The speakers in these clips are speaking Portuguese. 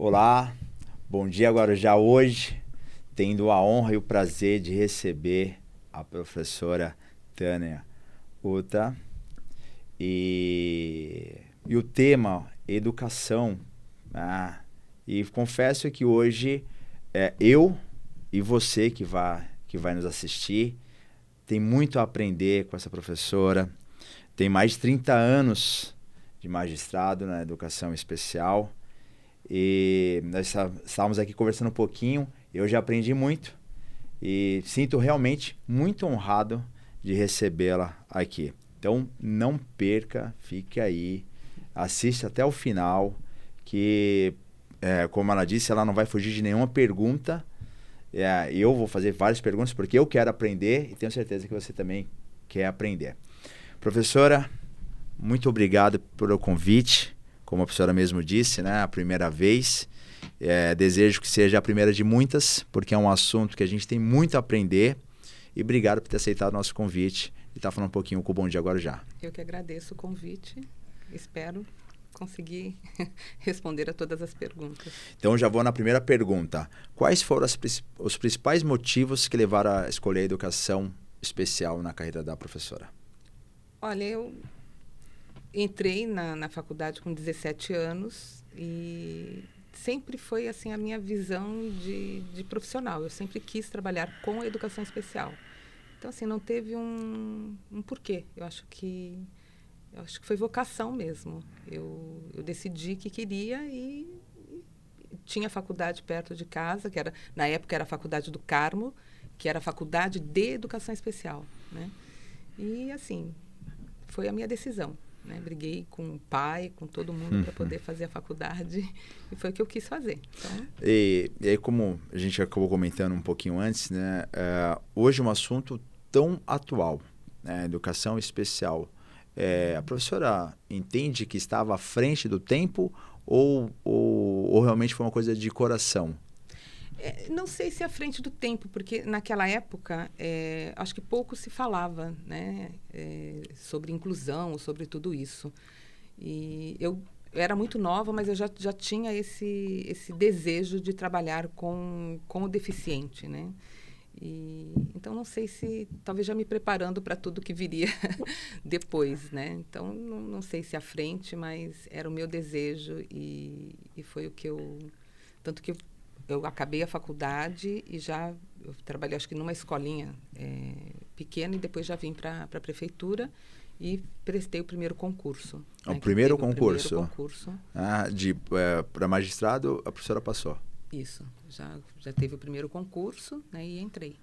Olá, bom dia Guarujá. Hoje, tendo a honra e o prazer de receber a professora Tânia Uta e o tema educação. E confesso que hoje eu e você que vai nos assistir tem muito a aprender com essa professora. Tem mais de 30 anos de magistrado na educação especial. E nós estávamos aqui conversando um pouquinho, eu já aprendi muito e sinto realmente muito honrado de recebê-la aqui. Então não perca, fique aí, assista até o final, que como ela disse, ela não vai fugir de nenhuma pergunta. Eu vou fazer várias perguntas porque eu quero aprender e tenho certeza que você também quer aprender. Professora, muito obrigado pelo convite. Como a professora mesmo disse, né, a primeira vez. Desejo que seja a primeira de muitas, porque é um assunto que a gente tem muito a aprender. E obrigado por ter aceitado o nosso convite e estar falando um pouquinho com o Bom Dia Guarujá. Eu que agradeço o convite. Espero conseguir responder a todas as perguntas. Então, já vou na primeira pergunta. Quais foram os principais motivos que levaram a escolher a educação especial na carreira da professora? Olha, eu entrei na faculdade com 17 anos e sempre foi assim a minha visão de profissional. Eu sempre quis trabalhar com educação especial. Então, assim, não teve um porquê. Eu acho que foi vocação mesmo. Eu decidi que queria e tinha faculdade perto de casa, na época era a Faculdade do Carmo, que era a Faculdade de Educação Especial, né? E, assim, foi a minha decisão. Né? Briguei com o pai, com todo mundo para poder fazer a faculdade e foi o que eu quis fazer. Então... E aí, como a gente acabou comentando um pouquinho antes, né, hoje é um assunto tão atual, né, educação especial. A professora entende que estava à frente do tempo ou realmente foi uma coisa de coração? Não sei se à frente do tempo, porque naquela época acho que pouco se falava, né, sobre inclusão, sobre tudo isso. E eu era muito nova, mas eu já tinha esse desejo de trabalhar com o deficiente, né? Então, não sei se... Talvez já me preparando para tudo que viria depois, né? Então, não sei se à frente, mas era o meu desejo e foi o que eu... Tanto que eu acabei a faculdade e eu trabalhei, acho que numa escolinha pequena e depois já vim para a prefeitura e prestei o primeiro concurso. O primeiro concurso? O primeiro concurso. Para magistrado, a professora passou? Isso. Já teve o primeiro concurso, né, e entrei.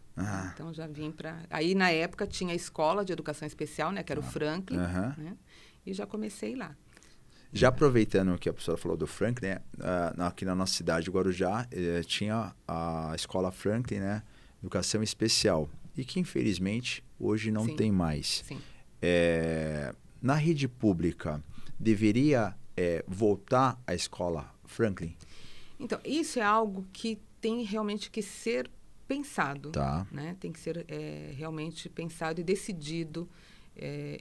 Então, já vim para... Aí, na época, tinha a escola de educação especial, né, que era o Franklin, né, e já comecei lá. Já aproveitando que a professora falou do Franklin, né, aqui na nossa cidade, Guarujá, tinha a escola Franklin, né, educação especial, e que infelizmente hoje não tem mais. Sim. Na rede pública, deveria voltar à escola Franklin? Então, isso é algo que tem realmente que ser pensado. Tá. Né? Tem que ser realmente pensado e decidido.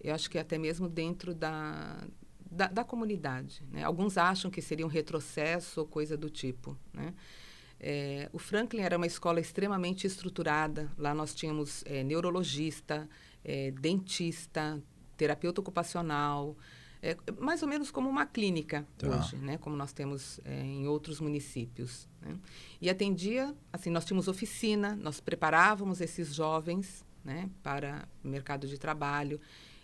Eu acho que até mesmo dentro da comunidade. Né? Alguns acham que seria um retrocesso ou coisa do tipo. Né? O Franklin era uma escola extremamente estruturada. Lá nós tínhamos neurologista, dentista, terapeuta ocupacional, mais ou menos como uma clínica hoje, né? Como nós temos em outros municípios. Né? E atendia, assim, nós tínhamos oficina, nós preparávamos esses jovens, né, para o mercado de trabalho.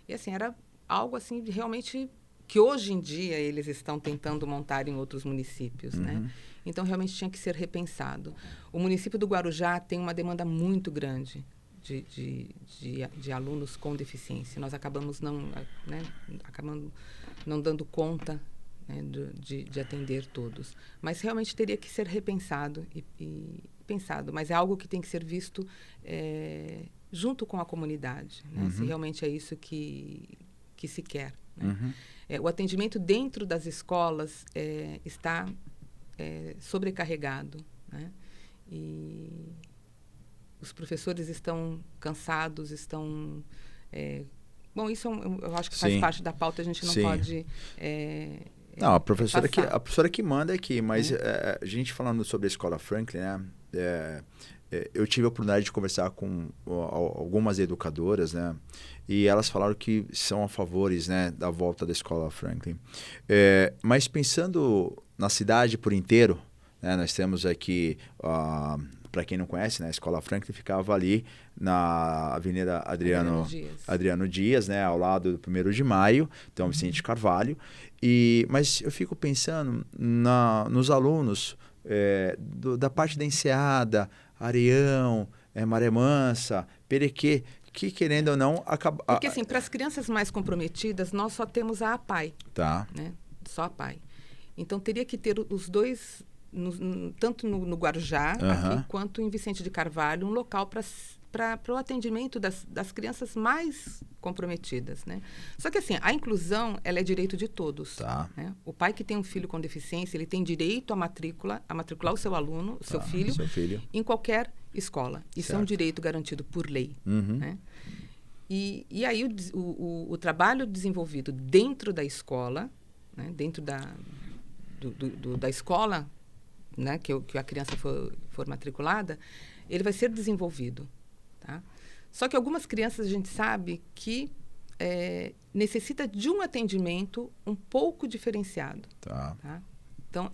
E assim, era algo assim, realmente que hoje em dia eles estão tentando montar em outros municípios. Né? Então, realmente tinha que ser repensado. O município do Guarujá tem uma demanda muito grande de alunos com deficiência. Nós acabamos não dando conta, né, de atender todos. Mas realmente teria que ser repensado e pensado. Mas é algo que tem que ser visto junto com a comunidade, né? Se realmente é isso que se quer. Né? O atendimento dentro das escolas está sobrecarregado, né? E os professores estão cansados, bom, isso eu acho que faz parte da pauta, a gente não pode Não, a professora que manda aqui, mas a gente falando sobre a Escola Franklin, né? Eu tive a oportunidade de conversar com algumas educadoras, né? E elas falaram que são a favores, né, da volta da Escola Franklin. Mas pensando na cidade por inteiro, né, nós temos aqui, para quem não conhece, né, a Escola Franklin ficava ali na Avenida Adriano Dias, né, ao lado do 1º de Maio, então Vicente Carvalho. Mas eu fico pensando nos alunos da parte da Enseada, Areião, Maré Mansa, Perequê, que querendo ou não acaba. Porque assim, para as crianças mais comprometidas, nós só temos a APAE. Tá. Né? Só a APAE. Então teria que ter os dois, tanto no Guarujá, aqui, quanto em Vicente de Carvalho, um local para o atendimento das crianças mais comprometidas, né? Só que assim, a inclusão, ela é direito de todos. Tá. Né? O pai que tem um filho com deficiência, ele tem direito a matricular o seu aluno, o seu filho, em qualquer escola. Isso é um direito garantido por lei. Né? E aí o trabalho desenvolvido dentro da escola, né? Dentro da escola, né? que a criança for matriculada, ele vai ser desenvolvido. Tá? Só que algumas crianças a gente sabe que necessita de um atendimento um pouco diferenciado. Tá. Tá? Então,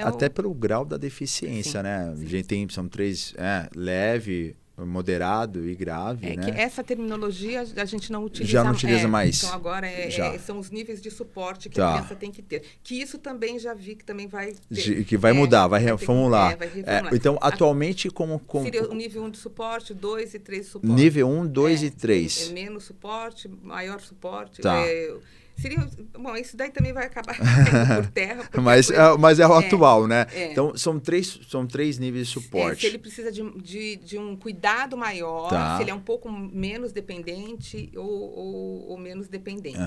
até pelo grau da deficiência, né? A gente são 3, leve, moderado e grave, né? Que essa terminologia a gente não utiliza. Já não utiliza mais. Então, agora são os níveis de suporte que a criança tem que ter. Que isso também já vi que também vai ter. Que vai mudar, vai reformular. Vai reformular. Então, atualmente, como... Seria o nível 1 de suporte, 2 e 3 de suporte. Nível 1, 2 e 3. Menos suporte, maior suporte. Tá. Bom, isso daí também vai acabar por terra. Mas é o atual, né? Então, são três níveis de suporte. Se ele precisa de um cuidado maior, se ele é um pouco menos dependente ou menos dependente.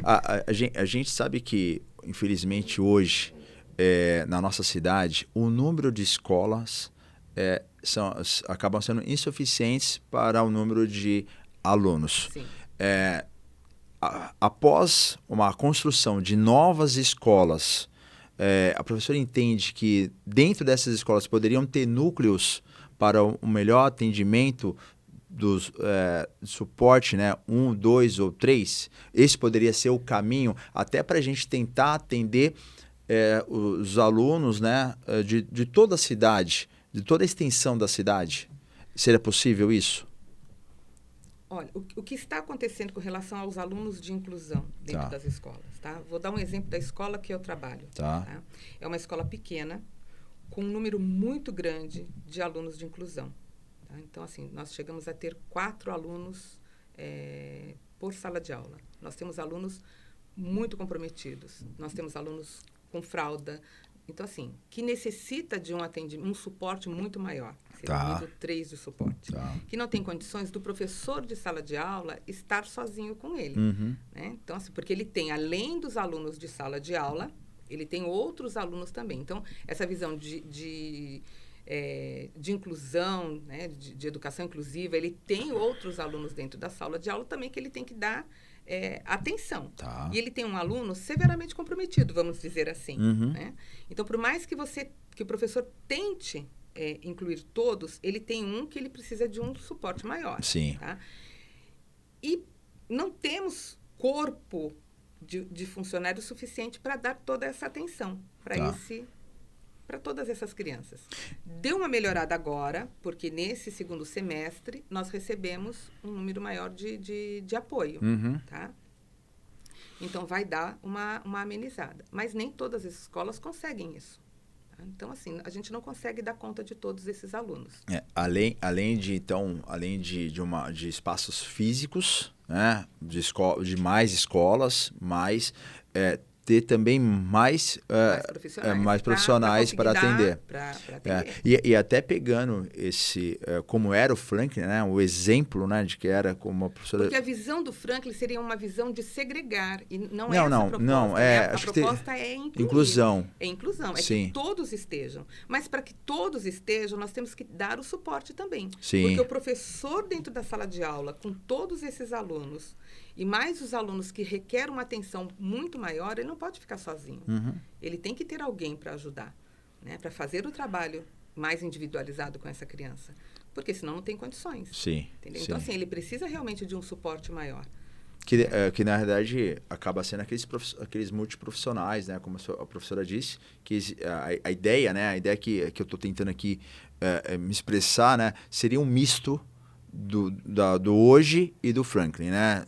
A gente sabe que, infelizmente, hoje, na nossa cidade, o número de escolas acabam sendo insuficientes para o número de alunos. Sim. Após uma construção de novas escolas, a professora entende que dentro dessas escolas poderiam ter núcleos para o melhor atendimento do suporte, né? 1, 2 ou 3. Esse poderia ser o caminho até para a gente tentar atender os alunos, né? de toda a cidade, de toda a extensão da cidade. Seria possível isso? Olha, o que está acontecendo com relação aos alunos de inclusão dentro das escolas, tá? Vou dar um exemplo da escola que eu trabalho. Tá? É uma escola pequena, com um número muito grande de alunos de inclusão. Tá? Então, assim, nós chegamos a ter 4 alunos por sala de aula. Nós temos alunos muito comprometidos. Nós temos alunos com fralda. Então, assim, que necessita de um suporte muito maior. Seria o nível 3 de suporte. Que não tem condições do professor de sala de aula estar sozinho com ele. Né? Então, assim, porque ele tem, além dos alunos de sala de aula, ele tem outros alunos também. Então, essa visão de inclusão, né, de educação inclusiva, ele tem outros alunos dentro da sala de aula também que ele tem que dar atenção. E ele tem um aluno severamente comprometido, vamos dizer assim. Né? Então, por mais que o professor tente incluir todos, ele tem um que ele precisa de um suporte maior. Sim. Tá? E não temos corpo de funcionário suficiente para dar toda essa atenção para todas essas crianças. Deu uma melhorada agora, porque nesse segundo semestre nós recebemos um número maior de apoio. Tá? Então, vai dar uma amenizada. Mas nem todas as escolas conseguem isso. Tá? Então, assim, a gente não consegue dar conta de todos esses alunos. Além de espaços físicos, né? de mais escolas, mais... ter também mais profissionais para atender. E até pegando esse, como era o Franklin, né, o exemplo, né, de que era como uma professora... Porque a visão do Franklin seria uma visão de segregar, e não é essa a proposta. A proposta é inclusão. É inclusão, Sim. Que todos estejam. Mas para que todos estejam, nós temos que dar o suporte também. Sim. Porque o professor dentro da sala de aula, com todos esses alunos, E mais os alunos que requerem uma atenção muito maior, ele não pode ficar sozinho. Ele tem que ter alguém para ajudar, né? Para fazer o trabalho mais individualizado com essa criança. Porque senão não tem condições. Sim. Entendeu? Então, assim, ele precisa realmente de um suporte maior. Que na verdade acaba sendo aqueles multiprofissionais, né? Como a professora disse, que a ideia, né? A ideia que eu estou tentando aqui me expressar, né? Seria um misto do hoje e do Franklin, né?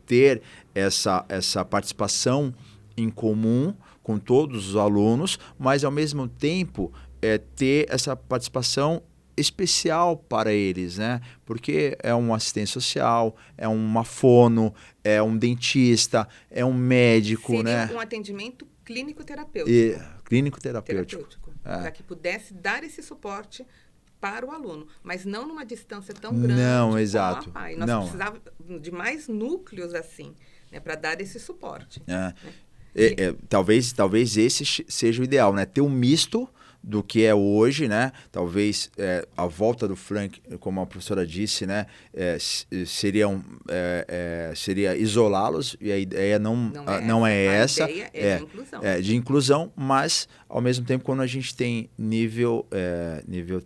Ter essa participação em comum com todos os alunos, mas ao mesmo tempo ter essa participação especial para eles, né? Porque é um assistente social, é uma fono, é um dentista, é um médico, seria né? Um atendimento clínico-terapêutico. Clínico-terapêutico. Para que pudesse dar esse suporte para o aluno, mas não numa distância tão grande. Não, exato. Nós precisávamos de mais núcleos assim, né, para dar esse suporte. Né? Talvez esse seja o ideal, né? Ter um misto do que é hoje, né? Talvez a volta do Frank, como a professora disse, né? Seria isolá-los, e a ideia não é essa. A ideia é de inclusão. De inclusão, mas ao mesmo tempo quando a gente tem nível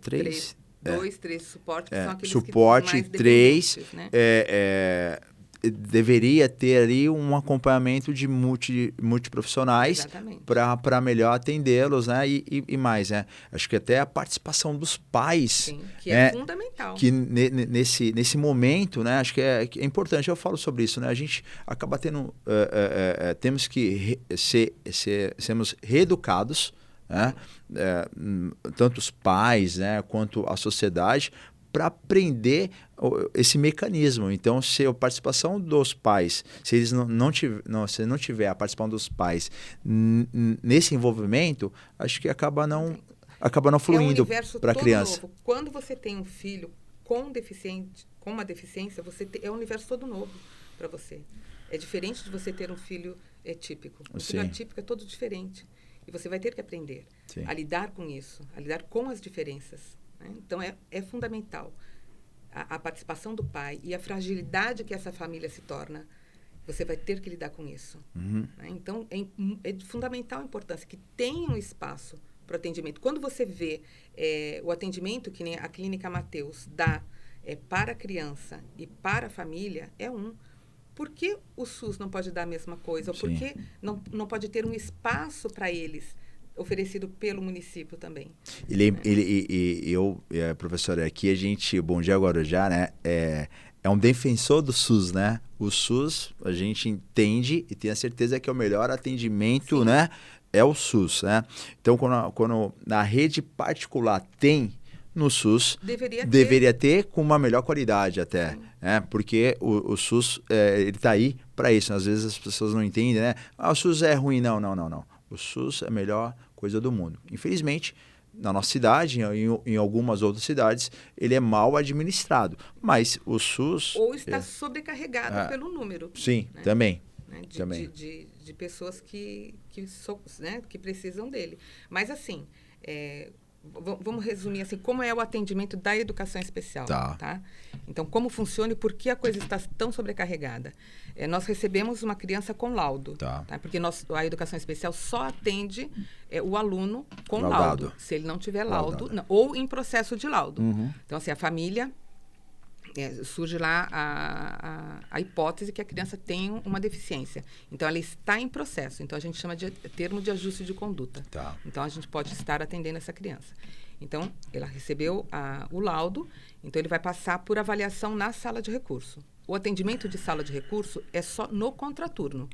3... 2, 3 suporte, que são aqueles suporte que mais 3, né? Deveria ter ali um acompanhamento de multiprofissionais para melhor atendê-los, né? E mais, né? Acho que até a participação dos pais. Sim, que é fundamental. Que nesse momento, né? Acho que é importante. Eu falo sobre isso, né? A gente acaba tendo... temos que sermos reeducados, né? Tanto os pais, né? Quanto a sociedade, para aprender esse mecanismo. Então, se a participação dos pais, se eles se não tiver a participação dos pais nesse envolvimento, acho que acaba não fluindo para a criança. Novo. Quando você tem um filho com uma deficiência, é um universo todo novo para você. É diferente de você ter um filho típico. O filho atípico é todo diferente. E você vai ter que aprender a lidar com isso, a lidar com as diferenças. Então, é fundamental a participação do pai e a fragilidade que essa família se torna. Você vai ter que lidar com isso. Então, é de fundamental importância que tenha um espaço para o atendimento. Quando você vê o atendimento que nem a Clínica Mateus dá para a criança e para a família, Por que o SUS não pode dar a mesma coisa? Ou por que não pode ter um espaço para eles oferecido pelo município também? Professora, aqui a gente, Bom Dia Guarujá, né, é um defensor do SUS, né? O SUS, a gente entende e tem a certeza que é o melhor atendimento, né? É o SUS, né? Então, quando na rede particular tem no SUS, deveria ter com uma melhor qualidade até, né? Porque o SUS, ele está aí para isso. Às vezes as pessoas não entendem, né? O SUS é ruim. Não. O SUS é a melhor coisa do mundo. Infelizmente, na nossa cidade, em algumas outras cidades, ele é mal administrado. Mas o SUS... Ou está sobrecarregado pelo número. Sim, né? Também. De pessoas que precisam dele. Mas, assim, vamos resumir assim, como é o atendimento da educação especial. Tá? Então, como funciona e por que a coisa está tão sobrecarregada? Nós recebemos uma criança com laudo, tá? Porque a educação especial só atende o aluno com laudo. Se ele não tiver laudo, ou em processo de laudo. Então, assim, a família... surge lá a hipótese que a criança tem uma deficiência. Então, ela está em processo. Então, a gente chama de termo de ajuste de conduta. Então, a gente pode estar atendendo essa criança. Então, ela recebeu o laudo, então ele vai passar por avaliação na sala de recurso. O atendimento de sala de recurso é só no contraturno.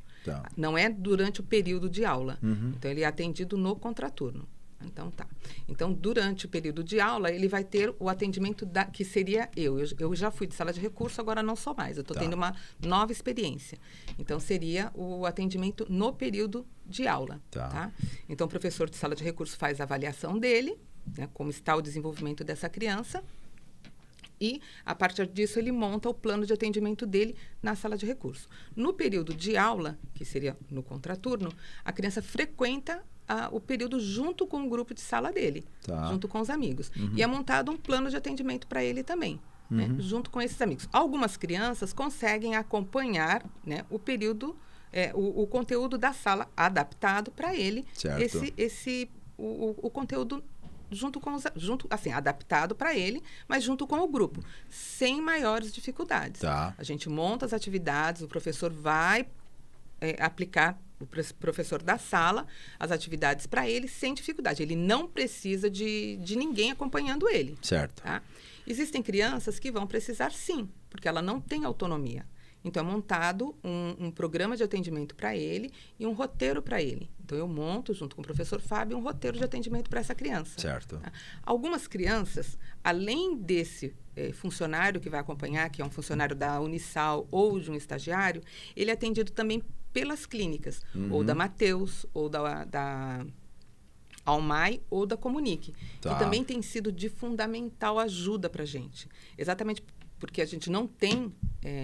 Não é durante o período de aula. Então, ele é atendido no contraturno. Então, durante o período de aula, ele vai ter o atendimento que seria eu já fui de sala de recurso, agora não sou mais. Eu estou tendo uma nova experiência. Então, seria o atendimento no período de aula. Tá? Então, o professor de sala de recurso faz a avaliação dele, né, como está o desenvolvimento dessa criança, e, a partir disso, ele monta o plano de atendimento dele na sala de recurso. No período de aula, que seria no contraturno, a criança frequenta o período junto com o grupo de sala dele, junto com os amigos. E é montado um plano de atendimento para ele também. né, junto com esses amigos. Algumas crianças conseguem acompanhar, né, o período, o conteúdo da sala adaptado para ele, o conteúdo assim, adaptado para ele, mas junto com o grupo, sem maiores dificuldades. Tá. A gente monta as atividades, o professor vai aplicar, o professor da sala, as atividades para ele sem dificuldade. Ele não precisa de ninguém acompanhando ele. Certo. Tá? Existem crianças que vão precisar, sim, porque ela não tem autonomia. Então, é montado um programa de atendimento para ele e um roteiro para ele. Então, eu monto, junto com o professor Fábio, um roteiro de atendimento para essa criança. Certo. Tá? Algumas crianças, além desse funcionário que vai acompanhar, que é um funcionário da Unisal ou de um estagiário, ele é atendido também pelas clínicas, ou da Mateus, ou da Almai, ou da Comunique, Tá. que também tem sido de fundamental ajuda para a gente. Exatamente porque a gente não tem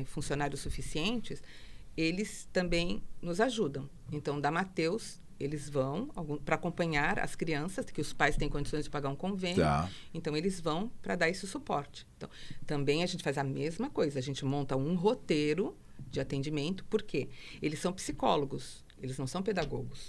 funcionários suficientes, eles também nos ajudam. Então, da Mateus, eles vão para acompanhar as crianças, que os pais têm condições de pagar um convênio. Tá. Então, eles vão para dar esse suporte. Então, também a gente faz a mesma coisa. A gente monta um roteiro de atendimento, porque eles são psicólogos, eles não são pedagogos.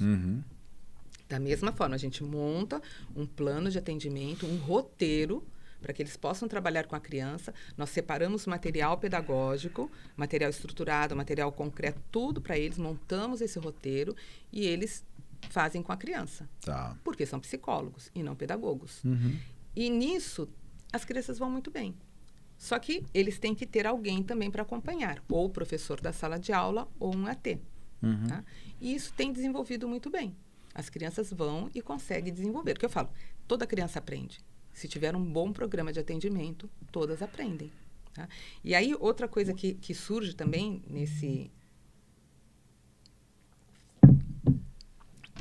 Da mesma forma, a gente monta um plano de atendimento, um roteiro, para que eles possam trabalhar com a criança. Nós separamos material pedagógico, material estruturado, material concreto, tudo para eles, montamos esse roteiro e eles fazem com a criança. Tá. Porque são psicólogos e não pedagogos. E nisso, as crianças vão muito bem. Só que eles têm que ter alguém também para acompanhar, ou o professor da sala de aula ou um AT. Tá? E isso tem desenvolvido muito bem. As crianças vão e conseguem desenvolver. Porque eu falo, toda criança aprende. Se tiver um bom programa de atendimento, todas aprendem. Tá? E aí, outra coisa que surge também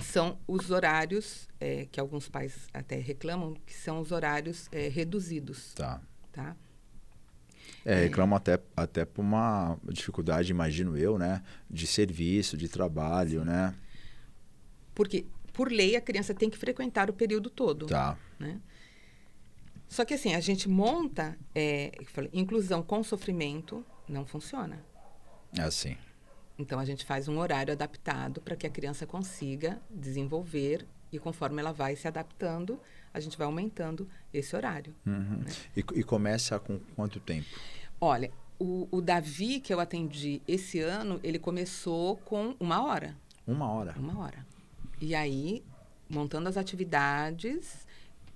são os horários, que alguns pais até reclamam, que são os horários reduzidos. Tá. Tá? Reclamam até por uma dificuldade, imagino eu, né? De serviço, de trabalho, né? Porque, por lei, a criança tem que frequentar o período todo. Tá. Né? Só que, assim, a gente monta... inclusão com sofrimento não funciona. É assim. Então, a gente faz um horário adaptado para que a criança consiga desenvolver e, conforme ela vai se adaptando, a gente vai aumentando esse horário. Né? E começa com quanto tempo? Olha, o Davi, que eu atendi esse ano, ele começou com 1 hora. 1 hora? 1 hora. E aí, montando as atividades,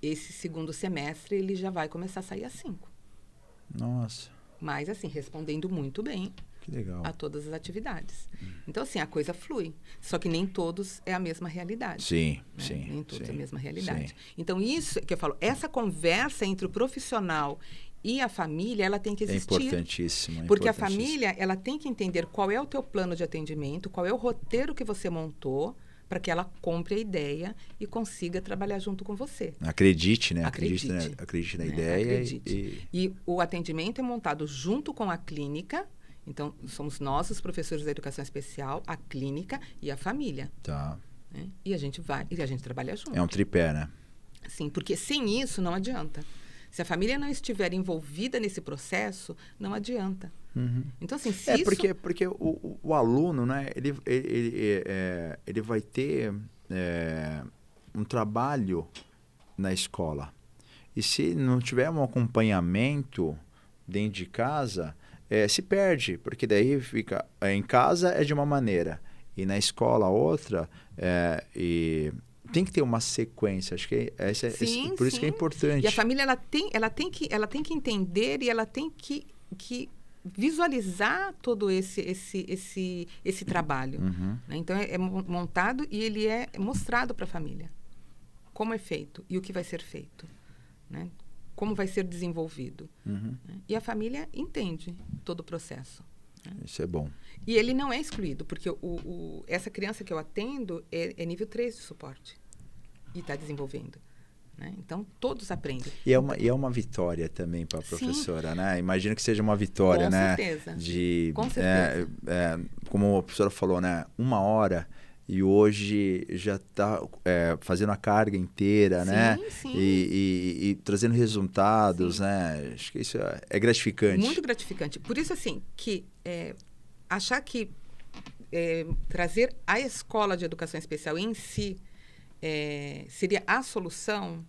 esse segundo semestre, ele já vai começar a sair às 5. Nossa. Mas, assim, respondendo muito bem Que legal. a todas as atividades. Então, assim, a coisa flui. Só que nem todos é a mesma realidade. Sim, né? sim. Nem todos sim, é a mesma realidade. Sim. Então, isso que eu falo, essa conversa entre o profissional e a família, ela tem que existir. É importantíssimo. Porque a família, ela tem que entender qual é o teu plano de atendimento, qual é o roteiro que você montou, para que ela compre a ideia e consiga trabalhar junto com você. Acredite, né? Acredite na né? ideia. Acredite. E o atendimento é montado junto com a clínica. Então, somos nós, os professores da educação especial, a clínica e a família. Tá. Né? E a gente trabalha junto. É um tripé, né? Sim, porque sem isso não adianta. Se a família não estiver envolvida nesse processo, não adianta. Então, assim, se isso... Porque o aluno, né, ele vai ter um trabalho na escola. E se não tiver um acompanhamento dentro de casa, se perde. Porque daí fica... em casa é de uma maneira, e na escola outra. E tem que ter uma sequência. Acho que por isso que é importante. E a família ela tem que entender e ela tem que visualizar todo esse trabalho. Né? Então, é montado e ele é mostrado para a família. Como é feito e o que vai ser feito. Né? Como vai ser desenvolvido. Né? E a família entende todo o processo. Né? Isso é bom. E ele não é excluído, porque essa criança que eu atendo é nível 3 de suporte. E está desenvolvendo. Né? Então, todos aprendem. E é uma vitória também para a professora, né? Imagino que seja uma vitória, com né? Certeza. De, com certeza. Como a professora falou, né? 1 hora. e hoje já está fazendo a carga inteira, Sim, né? sim. E trazendo resultados, Sim. né? Acho que isso é gratificante. Muito gratificante. Por isso, assim, que achar que trazer a escola de educação especial em si seria a solução,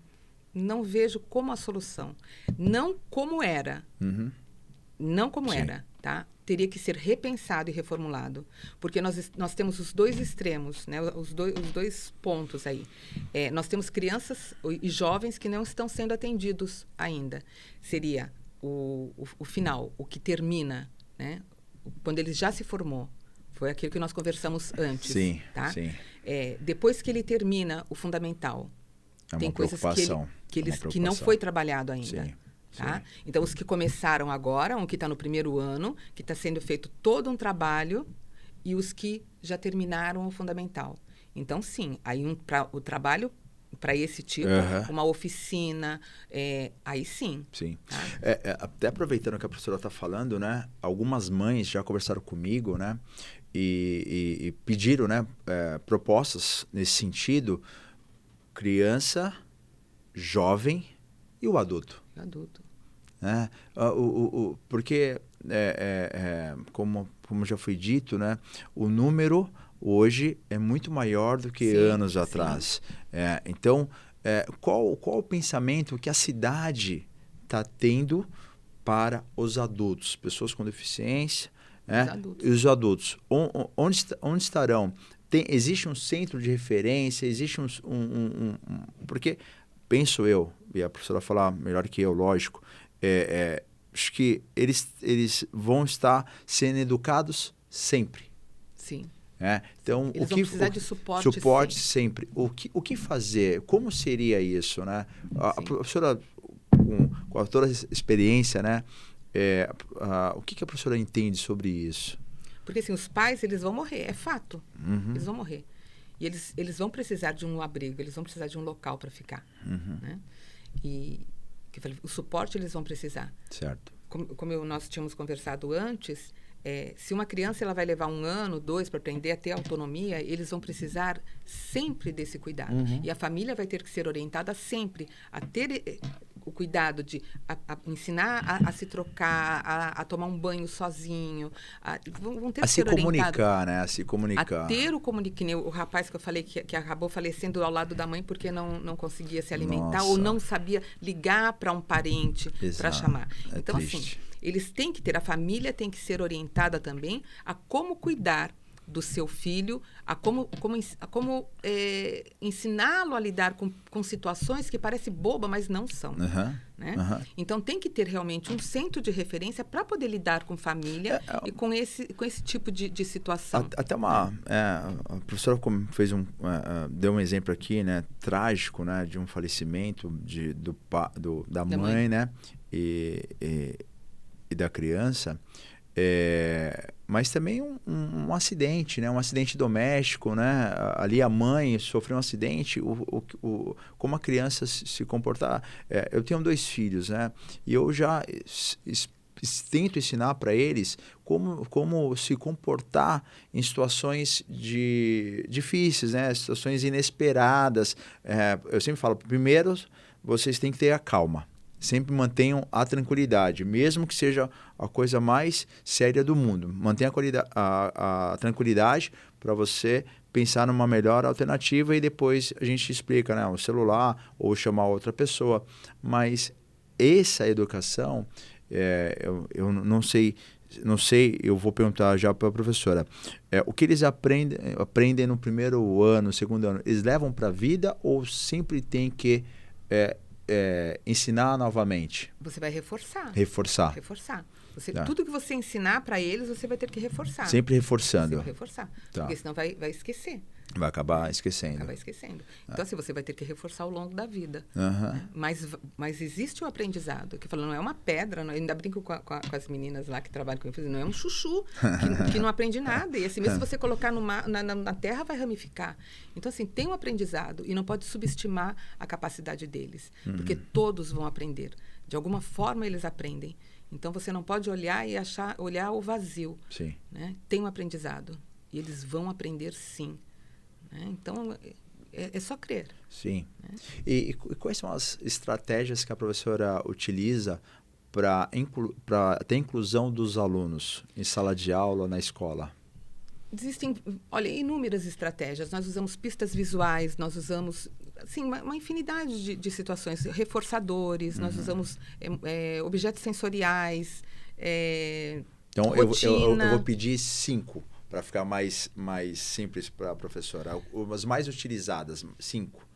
não vejo como a solução. Não como era. Uhum. Não como Sim. era, tá? Teria que ser repensado e reformulado. Porque nós temos os dois extremos, né? Os dois pontos aí. Nós temos crianças e jovens que não estão sendo atendidos ainda. Seria o final, o que termina, né? Quando ele já se formou. Foi aquilo que nós conversamos antes. Sim, tá? sim. Depois que ele termina o fundamental, tem coisas que não foi trabalhado ainda. Sim. Tá? Sim. Então, os que começaram agora, um que está no primeiro ano, que está sendo feito todo um trabalho, e os que já terminaram o fundamental. Então, sim, aí o trabalho para esse tipo, uma oficina, aí sim. Sim. Tá? Até aproveitando que a professora está falando, né? Algumas mães já conversaram comigo, né? E pediram, né? Propostas nesse sentido. Criança, jovem e o adulto. Adulto. Né? Porque, como já foi dito, né? O número hoje é muito maior do que anos atrás. Então, qual o pensamento que a cidade está tendo para os adultos, pessoas com deficiência, e os adultos? Onde estarão? Existe um centro de referência? Existe porque, penso eu, e a professora vai falar melhor que eu, lógico, acho que eles vão estar sendo educados sempre. Sim. Então, eles vão precisar de suporte sempre. O que fazer? Como seria isso, né? A professora, com toda a experiência, né? O que a professora entende sobre isso? Porque assim, os pais, eles vão morrer, é fato. Uhum. Eles vão morrer. E eles vão precisar de um abrigo, eles vão precisar de um local para ficar. Uhum. Né? E o suporte eles vão precisar. Certo. Como nós tínhamos conversado antes, se uma criança ela vai levar 1 ano, 2 para aprender a ter autonomia, eles vão precisar sempre desse cuidado. Uhum. E a família vai ter que ser orientada sempre a ter o cuidado de ensinar a se trocar, a tomar um banho sozinho. Vão ter que ser comunicar, né? A se comunicar. A ter o rapaz que eu falei que acabou falecendo ao lado da mãe porque não conseguia se alimentar. Nossa. Ou não sabia ligar para um parente para chamar. Então, triste. assim, eles têm que ter, a família tem que ser orientada também a como cuidar do seu filho, a como ensiná-lo a lidar com situações que parecem bobas, mas não são. Uhum. Né? Uhum. Então, tem que ter realmente um centro de referência para poder lidar com família e com esse tipo de situação. Até a professora deu um exemplo aqui, né, trágico, né, de um falecimento da mãe, né, e da criança. Mas também um acidente, né? Um acidente doméstico, né? Ali a mãe sofreu um acidente, como a criança se comportar. Eu tenho 2 filhos, né? E eu já tento ensinar para eles como se comportar em situações difíceis, né? Situações inesperadas. Eu sempre falo, primeiro, vocês têm que ter a calma. Sempre mantenham a tranquilidade, mesmo que seja a coisa mais séria do mundo. Mantenha a tranquilidade para você pensar numa melhor alternativa e depois a gente explica, né, o celular ou chamar outra pessoa. Mas essa educação, eu não sei, eu vou perguntar já para a professora. O que eles aprendem no primeiro ano, segundo ano, eles levam para a vida ou sempre tem que ensinar novamente? Você vai reforçar. Tudo que você ensinar para eles, você vai ter que reforçar. Sempre reforçando. Você vai reforçar. Tá. Porque senão vai esquecer. Vai acabar esquecendo. Então, assim, você vai ter que reforçar ao longo da vida. Uhum. Né? Mas existe o aprendizado. Que fala, não é uma pedra. Eu ainda brinco com as meninas lá que trabalham comigo. Não é um chuchu que não aprende nada. E assim, mesmo se você colocar na terra, vai ramificar. Então, assim, tem um aprendizado. E não pode subestimar a capacidade deles. Porque todos vão aprender. De alguma forma, eles aprendem. Então, você não pode olhar e olhar o vazio. Sim. Né? Tem um aprendizado. E eles vão aprender, sim. né? Então, é só crer. Sim. Né? E quais são as estratégias que a professora utiliza para ter inclusão dos alunos em sala de aula, na escola? Existem, olha, inúmeras estratégias. Nós usamos pistas visuais, nós usamos assim, uma infinidade de situações, reforçadores, nós usamos objetos sensoriais, então, eu rotina. vou pedir 5 para ficar mais simples para a professora. As mais utilizadas, 5.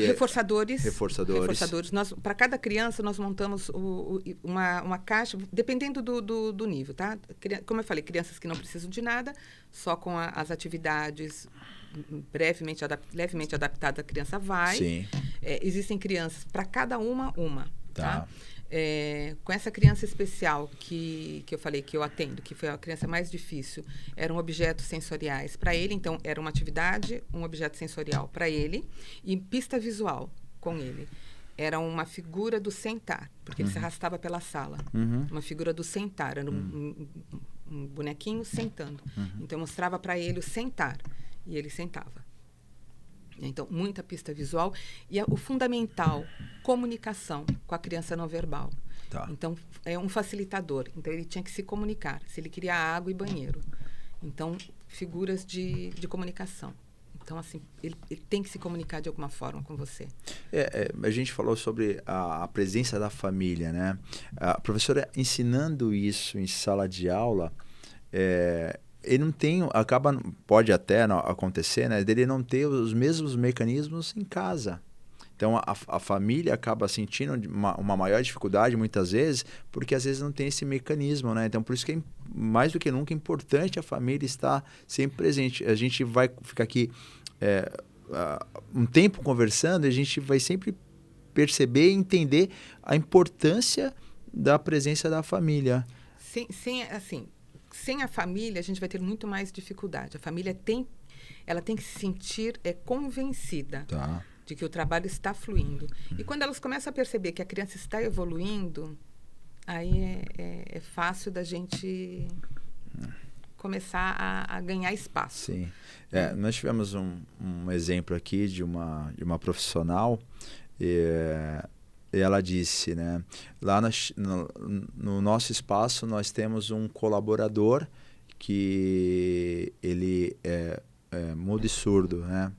Reforçadores. Reforçadores. Para cada criança, nós montamos uma caixa, dependendo do nível, tá? Como eu falei, crianças que não precisam de nada, só com as atividades levemente adaptadas, a criança vai. Sim. Existem crianças, para cada uma. Tá. Com essa criança especial que eu falei que eu atendo, que foi a criança mais difícil, eram objetos sensoriais. Para ele, então, era uma atividade, um objeto sensorial para ele, e pista visual com ele. Era uma figura do sentar, porque ele se arrastava pela sala. Uma figura do sentar, era um bonequinho sentando. Então, eu mostrava para ele o sentar, e ele sentava. Então, muita pista visual. E o fundamental, comunicação com a criança não verbal. Tá. Então, é um facilitador. Então, ele tinha que se comunicar. Se ele queria água e banheiro. Então, figuras de comunicação. Então, assim, ele tem que se comunicar de alguma forma com você. A gente falou sobre a presença da família, né? A professora ensinando isso em sala de aula... ele não tem, pode até acontecer, né, dele não ter os mesmos mecanismos em casa. Então, a família acaba sentindo uma maior dificuldade, muitas vezes, porque às vezes não tem esse mecanismo, né? Então, por isso que é mais do que nunca importante a família estar sempre presente. A gente vai ficar aqui um tempo conversando e a gente vai sempre perceber e entender a importância da presença da família. Sem a família, a gente vai ter muito mais dificuldade. A família tem que se sentir convencida de que o trabalho está fluindo. E quando elas começam a perceber que a criança está evoluindo, aí é fácil da gente começar a ganhar espaço. Sim. Nós tivemos um exemplo aqui de uma profissional e ela disse, né, lá no nosso espaço nós temos um colaborador que ele é mudo e surdo, né?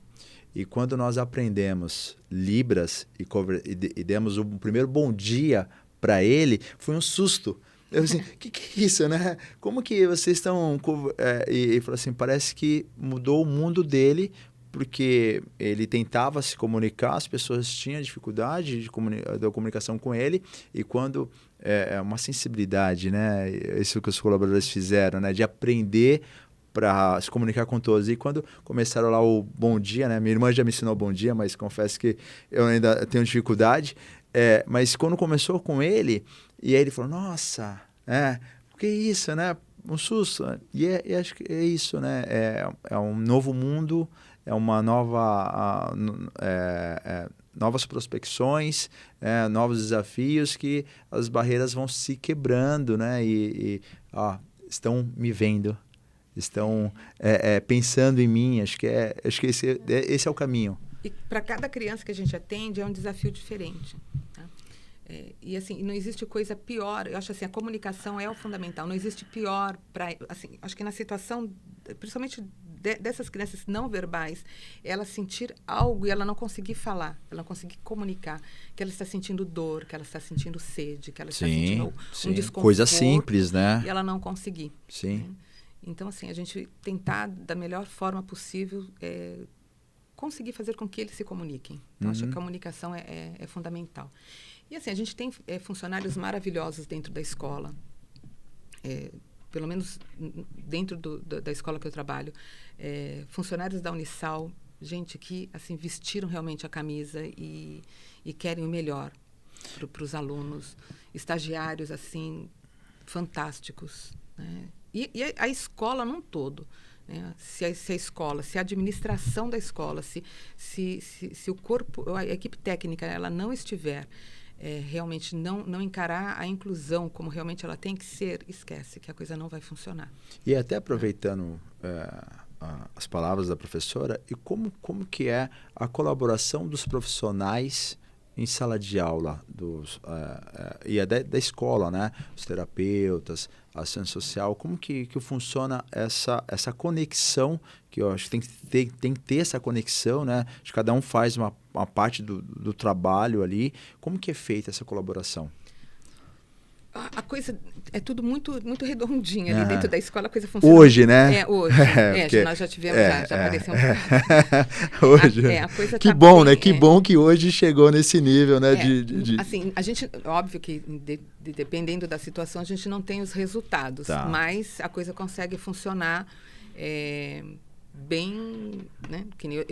E quando nós aprendemos Libras e demos o primeiro bom dia para ele, foi um susto. Eu assim, que é isso, né? Como que vocês estão... E falou assim, parece que mudou o mundo dele, porque ele tentava se comunicar, as pessoas tinham dificuldade da comunicação com ele, e quando uma sensibilidade, né, isso que os colaboradores fizeram, né, de aprender para se comunicar com todos. E quando começaram lá o bom dia, né, minha irmã já me ensinou bom dia, mas confesso que eu ainda tenho dificuldade, mas quando começou com ele, e aí ele falou, nossa, o que é isso, né? Um susto. E acho que é isso, né? É um novo mundo, é uma novas prospecções, novos desafios, que as barreiras vão se quebrando, né? Estão me vendo, estão pensando em mim. Acho que esse é o caminho. E para cada criança que a gente atende é um desafio diferente. Tá? E assim, não existe coisa pior. Eu acho assim, a comunicação é o fundamental. Não existe pior para, assim, acho que na situação, principalmente dessas crianças não verbais, ela sentir algo e ela não conseguir falar, ela não conseguir comunicar, que ela está sentindo dor, que ela está sentindo sede, que ela está sentindo um desconforto. Coisa simples, né? E ela não conseguir. Sim. Né? Então, assim, a gente tentar da melhor forma possível conseguir fazer com que eles se comuniquem. Então, acho que a comunicação é fundamental. E assim, a gente tem funcionários maravilhosos dentro da escola. Pelo menos dentro da escola que eu trabalho, funcionários da Unisal, gente que assim, vestiram realmente a camisa e querem o melhor para os alunos, estagiários assim, fantásticos. Né? E a escola num todo. Né? Se a escola, se a administração da escola, se o corpo, a equipe técnica, ela não estiver realmente não encarar a inclusão como realmente ela tem que ser, esquece que a coisa não vai funcionar. E até aproveitando as palavras da professora e como que é a colaboração dos profissionais em sala de aula e da escola, né? Os terapeutas, a assistente social, como que funciona essa conexão, que eu acho que tem que ter essa conexão, né? Acho que cada um faz uma parte do trabalho ali. Como que é feita essa colaboração? A coisa é tudo muito redondinha ali dentro da escola, a coisa funciona. Hoje, né? Hoje. Porque nós já tivemos, já apareceu hoje. A coisa que tá bom, bem, né? Que bom que hoje chegou nesse nível, né? Assim, a gente, óbvio que dependendo da situação, a gente não tem os resultados, mas a coisa consegue funcionar bem, né? Que nem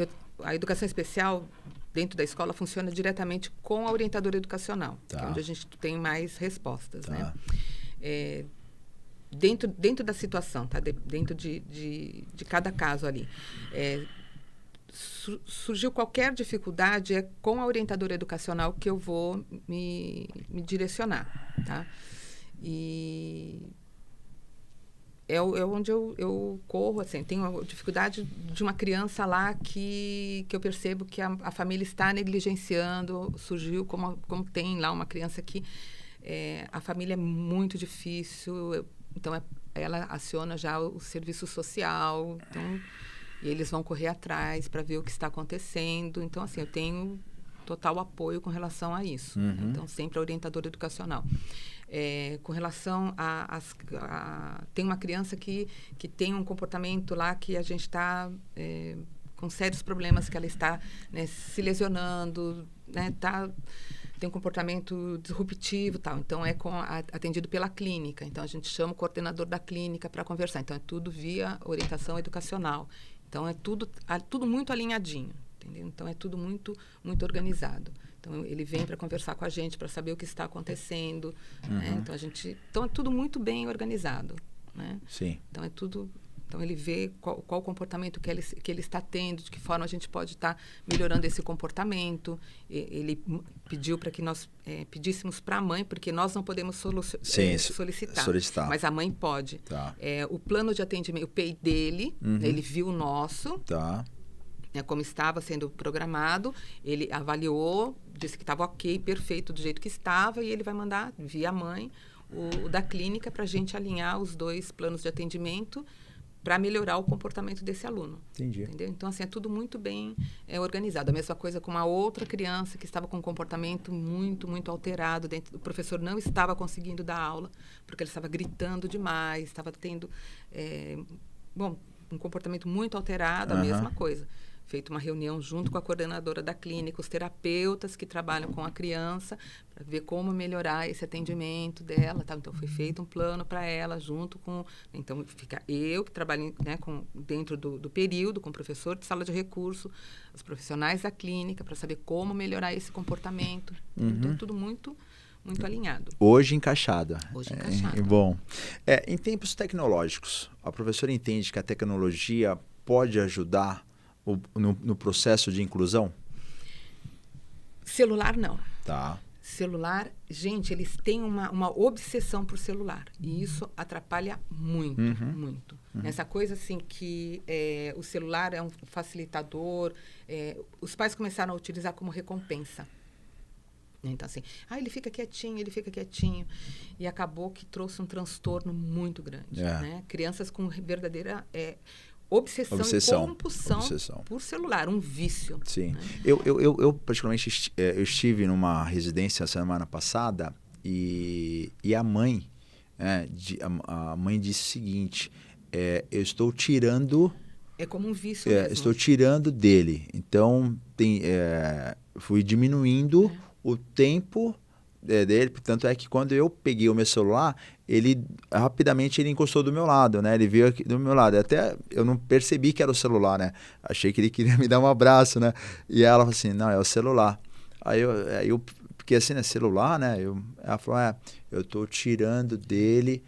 a educação especial dentro da escola funciona diretamente com a orientadora educacional, que é onde a gente tem mais respostas, né? Dentro da situação, tá? Dentro de cada caso ali. Surgiu qualquer dificuldade, é com a orientadora educacional que eu vou me direcionar, tá? E é onde eu corro, assim, tenho a dificuldade de uma criança lá que eu percebo que a família está negligenciando, surgiu como tem lá uma criança que a família é muito difícil, então ela aciona já o serviço social, então, e eles vão correr atrás para ver o que está acontecendo, então, assim, eu tenho total apoio com relação a isso, né? Então, sempre a orientadora educacional. Com relação tem uma criança que tem um comportamento lá que a gente está com sérios problemas, que ela está, né, se lesionando, né, tem um comportamento disruptivo, tal. Então atendido pela clínica. Então a gente chama o coordenador da clínica para conversar. Então é tudo via orientação educacional. Então é tudo muito alinhadinho, entendeu? Então é tudo muito organizado. Então, ele vem para conversar com a gente, para saber o que está acontecendo, né? Então, é tudo muito bem organizado, né? Sim. Então, ele vê qual o comportamento que ele está tendo, de que forma a gente pode estar melhorando esse comportamento. Ele pediu para que nós pedíssemos para a mãe, porque nós não podemos solicitar, mas a mãe pode. Tá. O plano de atendimento, o PEI dele, ele viu o nosso. Tá. Como estava sendo programado, ele avaliou, disse que estava ok, perfeito do jeito que estava, e ele vai mandar via mãe o da clínica para a gente alinhar os dois planos de atendimento para melhorar o comportamento desse aluno. Entendi. Entendeu? Então, assim, é tudo muito bem organizado. A mesma coisa com uma outra criança que estava com um comportamento muito alterado. O professor não estava conseguindo dar aula, porque ele estava gritando demais, estava tendo um comportamento muito alterado, a mesma coisa. Feito uma reunião junto com a coordenadora da clínica, os terapeutas que trabalham com a criança, para ver como melhorar esse atendimento dela. Tá? Então, foi feito um plano para ela, junto com... Então, fica eu, que trabalho, né, dentro do período, com o professor de sala de recurso, os profissionais da clínica, para saber como melhorar esse comportamento. Então, tudo muito alinhado. Hoje encaixada. Hoje encaixada. Bom. Em tempos tecnológicos, a professora entende que a tecnologia pode ajudar no processo de inclusão? Celular, não. Tá. Celular, gente, eles têm uma obsessão por celular. E isso atrapalha muito, muito. Essa coisa, assim, que o celular é um facilitador. Os pais começaram a utilizar como recompensa. Então, assim, ele fica quietinho. E acabou que trouxe um transtorno muito grande. Né? Crianças com verdadeira... Obsessão e compulsão por celular, um vício. Sim. Né? Eu particularmente, eu estive numa residência semana passada e a mãe, a mãe disse o seguinte, eu estou tirando... É como um vício mesmo. Estou tirando dele. Então, fui diminuindo o tempo dele, portanto é que quando eu peguei o meu celular, ele rapidamente encostou do meu lado, né? Ele veio aqui do meu lado. Até eu não percebi que era o celular, né? Achei que ele queria me dar um abraço, né? E ela falou assim, não, é o celular. Aí eu fiquei assim, né? Celular, né? Ela falou, eu tô tirando dele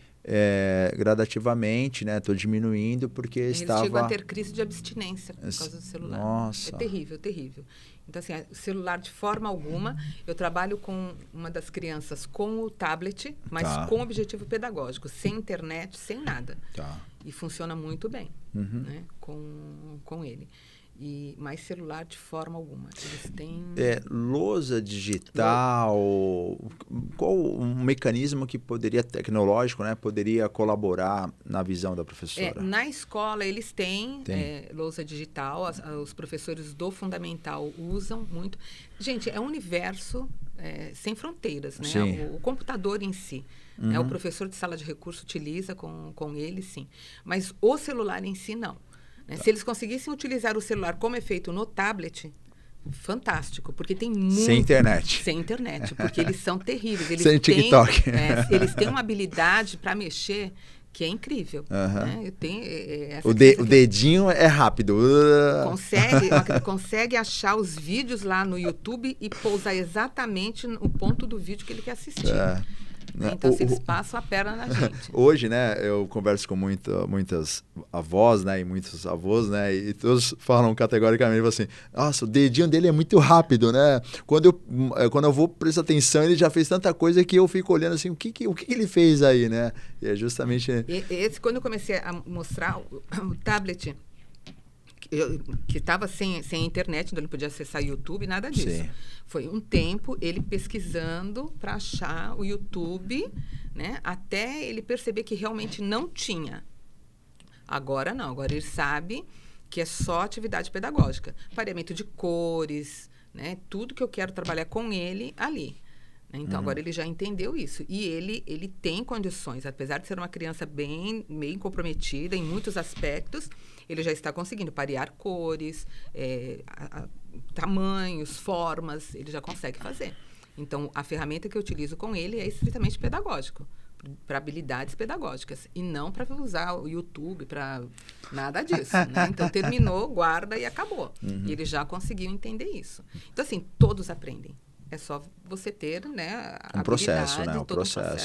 gradativamente, né? Estou diminuindo porque Eles chegam a ter crise de abstinência por causa do celular. Nossa. É terrível, terrível. Então, assim, celular de forma alguma. Eu trabalho com uma das crianças com o tablet, mas com objetivo pedagógico, sem internet, sem nada. E funciona muito bem, né, com ele. Mais celular de forma alguma. Eles têm... Lousa digital, qual um mecanismo que tecnológico, né, poderia colaborar na visão da professora? Na escola eles têm lousa digital, os professores do fundamental usam muito. Gente, é um universo sem fronteiras, né? O computador em si. O professor de sala de recurso utiliza com ele, sim. Mas o celular em si, não. Se eles conseguissem utilizar o celular como é feito no tablet, fantástico, porque tem muito... Sem internet. Sem internet, porque eles são terríveis. Eles sem TikTok. Eles têm uma habilidade para mexer que é incrível. Né? Eu tenho, o dedinho é rápido. Consegue achar os vídeos lá no YouTube e pousar exatamente no ponto do vídeo que ele quer assistir. Então, eles passam a perna na gente. Hoje, né, eu converso com muitas avós, né, e muitos avós, né, e todos falam categoricamente assim, nossa, o dedinho dele é muito rápido, né? Quando eu vou prestar atenção, ele já fez tanta coisa que eu fico olhando assim, o que ele fez aí, né? E é justamente... Quando eu comecei a mostrar o tablet... que estava sem internet, então ele podia acessar YouTube, nada disso. Sim. Foi um tempo ele pesquisando para achar o YouTube, né, até ele perceber que realmente não tinha. Agora não, agora ele sabe que é só atividade pedagógica. Pareamento de cores, né, tudo que eu quero trabalhar com ele ali. Então, agora ele já entendeu isso. E ele tem condições, apesar de ser uma criança bem comprometida em muitos aspectos, ele já está conseguindo parear cores, tamanhos, formas, ele já consegue fazer. Então, a ferramenta que eu utilizo com ele é estritamente pedagógico, para habilidades pedagógicas, e não para usar o YouTube, para nada disso. Né? Então, terminou, guarda e acabou. E ele já conseguiu entender isso. Então, assim, todos aprendem. É só você ter, né, um processo, né?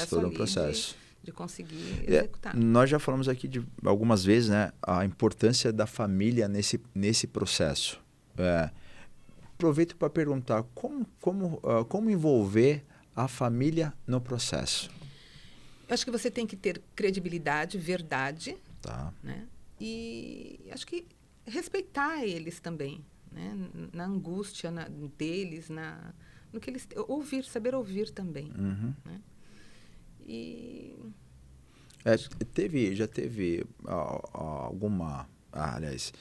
Todo um processo. De conseguir executar. Nós já falamos aqui algumas vezes, né, a importância da família nesse processo. Aproveito para perguntar como envolver a família no processo. Eu acho que você tem que ter credibilidade, verdade, Tá. Né? E acho que respeitar eles também, né? Na angústia deles, no que eles saber ouvir também. Né? E já teve alguma... aliás,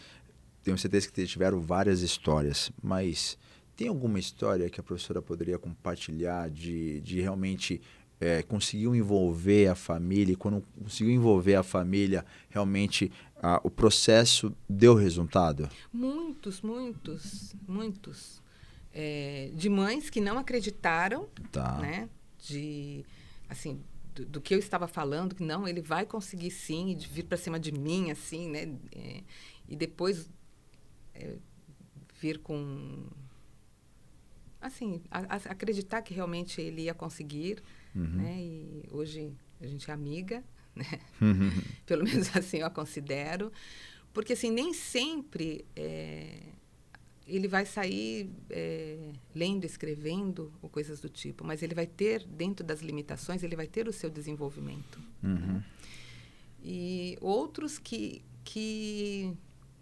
tenho certeza que tiveram várias histórias, mas tem alguma história que a professora poderia compartilhar de realmente conseguiu envolver a família, e quando conseguiu envolver a família, realmente o processo deu resultado? Muitos. De mães que não acreditaram, né? Assim, do que eu estava falando, que não, ele vai conseguir sim, de vir para cima de mim, assim, né? E depois vir com... Assim, acreditar que realmente ele ia conseguir, né? E hoje a gente é amiga, né? Pelo menos assim eu a considero. Porque, assim, nem sempre... ele vai sair lendo, escrevendo ou coisas do tipo, mas ele vai ter, dentro das limitações, ele vai ter o seu desenvolvimento. Né? E outros que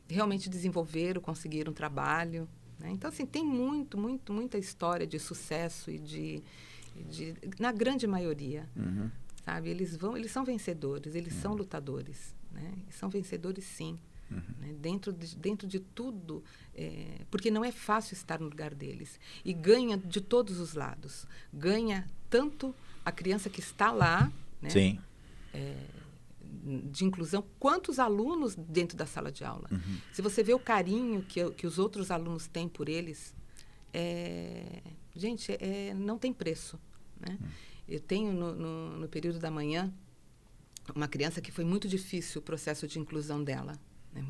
realmente desenvolveram, conseguiram trabalho. Né? Então, assim, tem muita história de sucesso e na grande maioria. Sabe? Eles são vencedores, eles são lutadores. Né? E são vencedores, sim. Né? Dentro de tudo, porque não é fácil estar no lugar deles. E ganha de todos os lados. Ganha tanto a criança que está lá, né? Sim. De inclusão, quanto os alunos dentro da sala de aula. Se você vê o carinho que os outros alunos têm por eles, gente, não tem preço. Né? Eu tenho no período da manhã uma criança que foi muito difícil o processo de inclusão dela.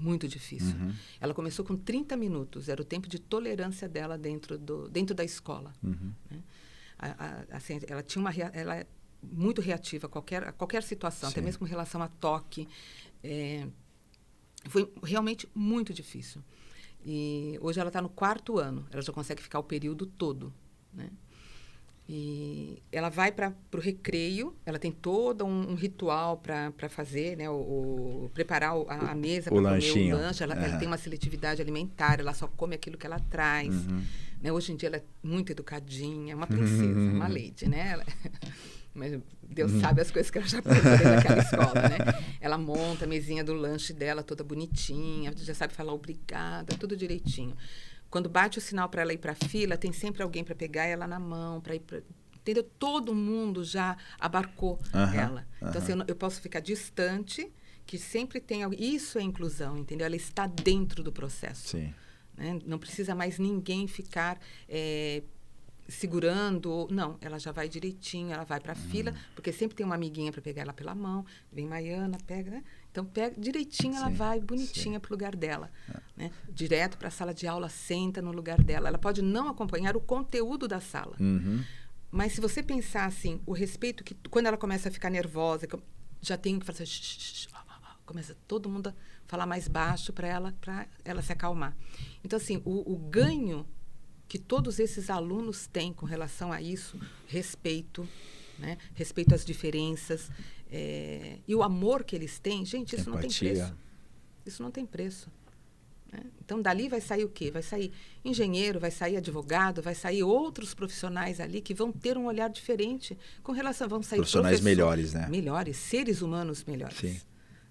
Muito difícil. Ela começou com 30 minutos, era o tempo de tolerância dela dentro da escola. Né? Assim, ela muito reativa a qualquer situação, Sim. até mesmo com relação a toque. Foi realmente muito difícil. E hoje ela está no 4º ano, ela já consegue ficar o período todo, né? E ela vai para o recreio, ela tem todo um ritual para fazer, né? Preparar a mesa para comer o lanche. Ela tem uma seletividade alimentar, ela só come aquilo que ela traz. Né? Hoje em dia ela é muito educadinha, uma princesa, uma lady, né? Mas Deus sabe as coisas que ela já passou dentro daquela escola, né? Ela monta a mesinha do lanche dela toda bonitinha, já sabe falar obrigada, tudo direitinho. Quando bate o sinal para ela ir para a fila, tem sempre alguém para pegar ela na mão, para ir para... Entendeu? Todo mundo já abarcou ela. Então, assim, eu posso ficar distante, que sempre tem alguém... Isso é inclusão, entendeu? Ela está dentro do processo. Sim. Né? Não precisa mais ninguém ficar... segurando, não, ela já vai direitinho, ela vai para a fila, porque sempre tem uma amiguinha para pegar ela pela mão, vem Maiana, pega, né? Então, pega direitinho, ela vai bonitinha para o lugar dela, né? Direto para a sala de aula, senta no lugar dela. Ela pode não acompanhar o conteúdo da sala, mas se você pensar assim, o respeito que, quando ela começa a ficar nervosa, já tem que fazer, começa todo mundo a falar mais baixo para ela se acalmar. Então, assim, o ganho que todos esses alunos têm com relação a isso, respeito, né? Respeito às diferenças, e o amor que eles têm, gente, isso não tem preço. Isso não tem preço. Né? Então, dali vai sair o quê? Vai sair engenheiro, vai sair advogado, vai sair outros profissionais ali que vão ter um olhar diferente com relação... Vão sair profissionais melhores, né? Melhores, seres humanos melhores. Sim.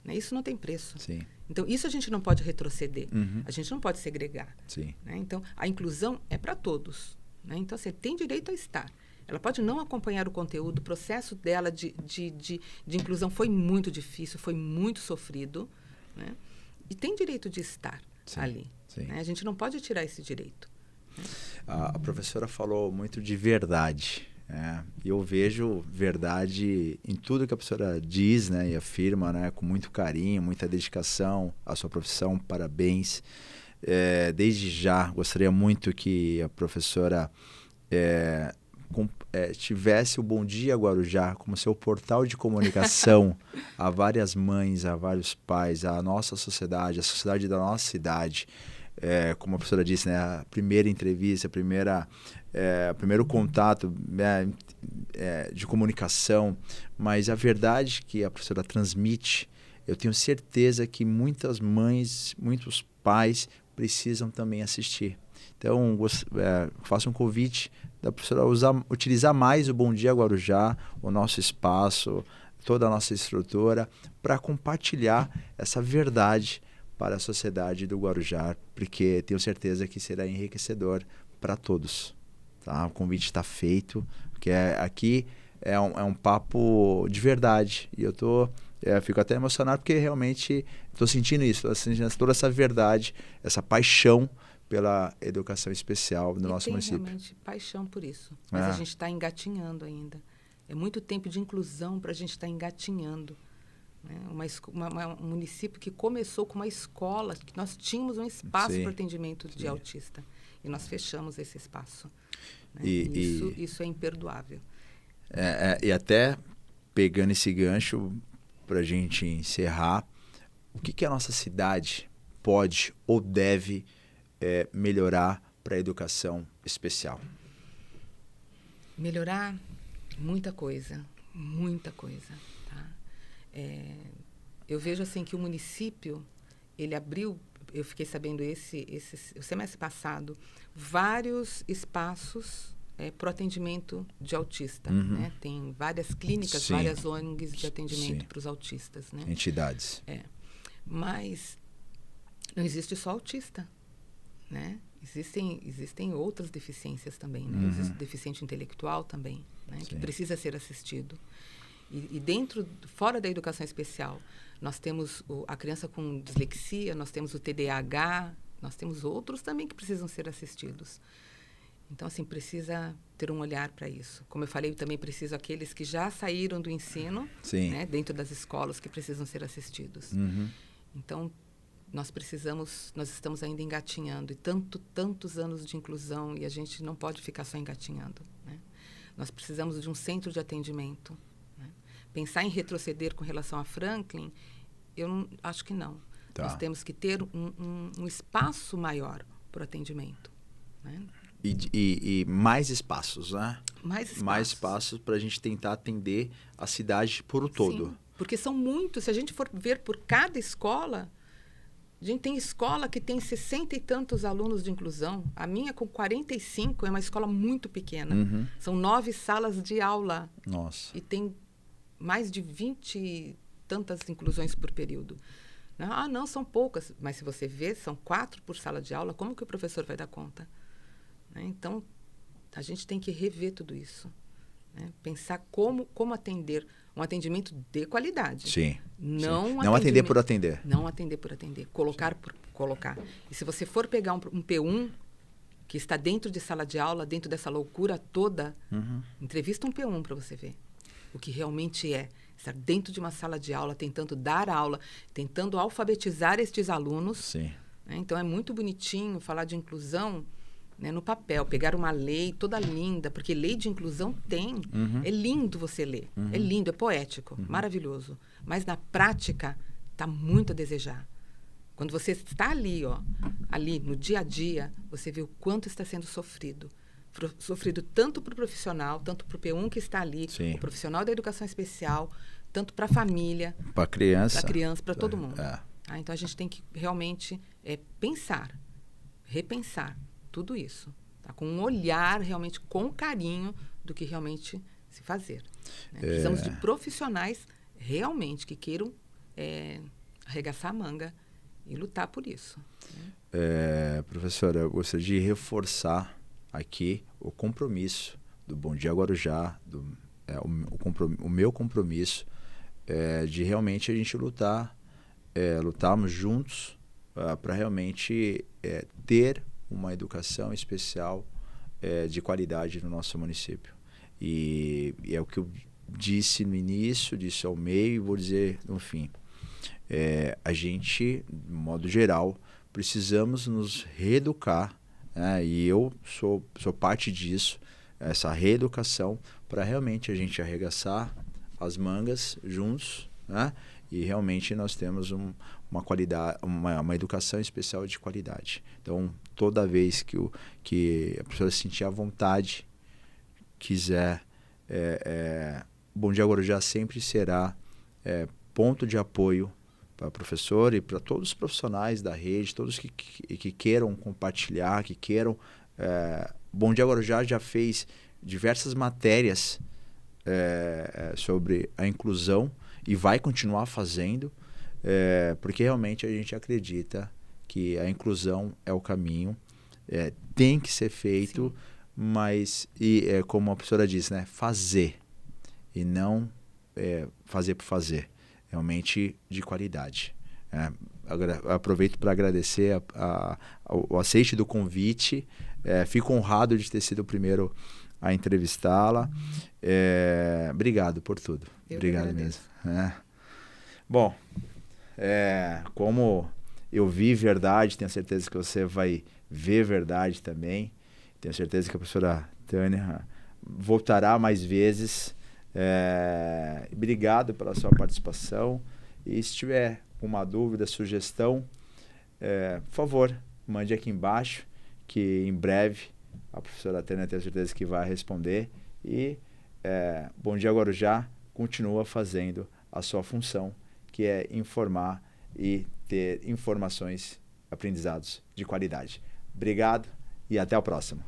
Né? Isso não tem preço. Sim. Então, isso a gente não pode retroceder. A gente não pode segregar. Sim. Né? Então, a inclusão é para todos. Né? Então, você tem direito a estar. Ela pode não acompanhar o conteúdo. O processo dela de inclusão foi muito difícil, foi muito sofrido. Né? E tem direito de estar ali. Sim. Né? A gente não pode tirar esse direito. Né? A professora falou muito de verdade. E eu vejo verdade em tudo que a professora diz, né, e afirma, né, com muito carinho, muita dedicação à sua profissão. Parabéns. Desde já, gostaria muito que a professora tivesse o Bom Dia Guarujá como seu portal de comunicação a várias mães, a vários pais, a nossa sociedade, a sociedade da nossa cidade. Como a professora disse, né, a primeira entrevista, primeiro contato de comunicação, mas a verdade que a professora transmite, eu tenho certeza que muitas mães, muitos pais precisam também assistir. Então, faço um convite da professora utilizar mais o Bom Dia Guarujá, o nosso espaço, toda a nossa estrutura, para compartilhar essa verdade para a sociedade do Guarujá, porque tenho certeza que será enriquecedor para todos. Tá? O convite está feito, porque aqui é um papo de verdade. E eu fico até emocionado porque realmente estou sentindo isso, estou sentindo toda essa verdade, essa paixão pela educação especial no nosso município. Tem realmente paixão por isso, mas a gente está engatinhando ainda. É muito tempo de inclusão para a gente estar engatinhando. Né? Um município que começou com uma escola, que nós tínhamos um espaço para atendimento de autista. E nós fechamos esse espaço. Né? Isso é imperdoável. E até pegando esse gancho para a gente encerrar, o que a nossa cidade pode ou deve melhorar para a educação especial? Melhorar muita coisa, muita coisa. Tá? Eu vejo assim que o município, ele abriu, eu fiquei sabendo o semestre passado, vários espaços para o atendimento de autista. Né? Tem várias clínicas, várias ONGs de atendimento para os autistas. Né? Entidades. Mas não existe só autista. Né? Existem outras deficiências também. Né? Existe deficiente intelectual também, né? Que precisa ser assistido. E fora da educação especial, nós temos a criança com dislexia, nós temos o TDAH, nós temos outros também que precisam ser assistidos. Então, assim, precisa ter um olhar para isso. Como eu falei, também preciso aqueles que já saíram do ensino, né, dentro das escolas, que precisam ser assistidos. Então, nós estamos ainda engatinhando. E tantos anos de inclusão, e a gente não pode ficar só engatinhando. Né? Nós precisamos de um centro de atendimento, pensar em retroceder com relação a Franklin, eu acho que não. Tá. Nós temos que ter um espaço maior para o atendimento. Né? E mais espaços, né? Mais espaços para a gente tentar atender a cidade por o todo. Sim, porque são muitos. Se a gente for ver por cada escola, a gente tem escola que tem 60 e tantos alunos de inclusão. A minha, com 45, é uma escola muito pequena. Uhum. São 9 salas de aula. Nossa. E tem mais de 20 e tantas inclusões por período. Ah, não, são poucas. Mas se você vê, são 4 por sala de aula. Como que o professor vai dar conta? Então, a gente tem que rever tudo isso. Né? Pensar como atender. Um atendimento de qualidade. Sim. Não atender por atender. Não atender por atender. Colocar por colocar. E se você for pegar um P1 que está dentro de sala de aula, dentro dessa loucura toda, entrevista um P1 para você ver o que realmente é. Estar dentro de uma sala de aula, tentando dar aula, tentando alfabetizar estes alunos. Sim. Né? Então, é muito bonitinho falar de inclusão, né, no papel, pegar uma lei toda linda, porque lei de inclusão tem. É lindo você ler. É lindo, é poético, maravilhoso. Mas, na prática, está muito a desejar. Quando você está ali no dia a dia, você vê o quanto está sendo sofrido. Sofrido tanto para o profissional, tanto para o P1 que está ali, Sim. o profissional da educação especial, tanto para a família, para a criança, para todo mundo. É. Então, a gente tem que realmente pensar, repensar tudo isso, tá? Com um olhar realmente com carinho do que realmente se fazer. Né? Precisamos de profissionais realmente que queiram arregaçar a manga e lutar por isso. Né? Professora, eu gostaria de reforçar aqui o compromisso do Bom Dia Guarujá, o meu compromisso de realmente a gente lutarmos juntos para realmente ter uma educação especial de qualidade no nosso município. E é o que eu disse no início, disse ao meio e vou dizer no fim. A gente, de modo geral, precisamos nos reeducar, né? E eu sou parte disso, essa reeducação, para realmente a gente arregaçar as mangas juntos, né? E realmente nós temos uma qualidade, uma educação especial de qualidade. Então, toda vez que a pessoa se sentir à vontade, quiser, Bom Dia Guarujá sempre será ponto de apoio para o professor e para todos os profissionais da rede, todos que queiram compartilhar, que queiram... Bom Dia Guarujá já fez diversas matérias sobre a inclusão e vai continuar fazendo, porque realmente a gente acredita que a inclusão é o caminho, tem que ser feito, sim, mas, como a professora disse, né, fazer e não fazer por fazer, realmente de qualidade. Aproveito para agradecer o aceite do convite, fico honrado de ter sido o primeiro a entrevistá-la. Obrigado por tudo. Obrigado mesmo. Bom, como eu vi verdade, tenho certeza que você vai ver verdade também. Tenho certeza que a professora Tânia voltará mais vezes. Obrigado pela sua participação. E se tiver uma dúvida, sugestão, por favor, mande aqui embaixo, que em breve a professora Tânia tenho certeza que vai responder. E Bom Dia Guarujá continua fazendo a sua função, que é informar e ter informações, aprendizados de qualidade. Obrigado e até o próximo.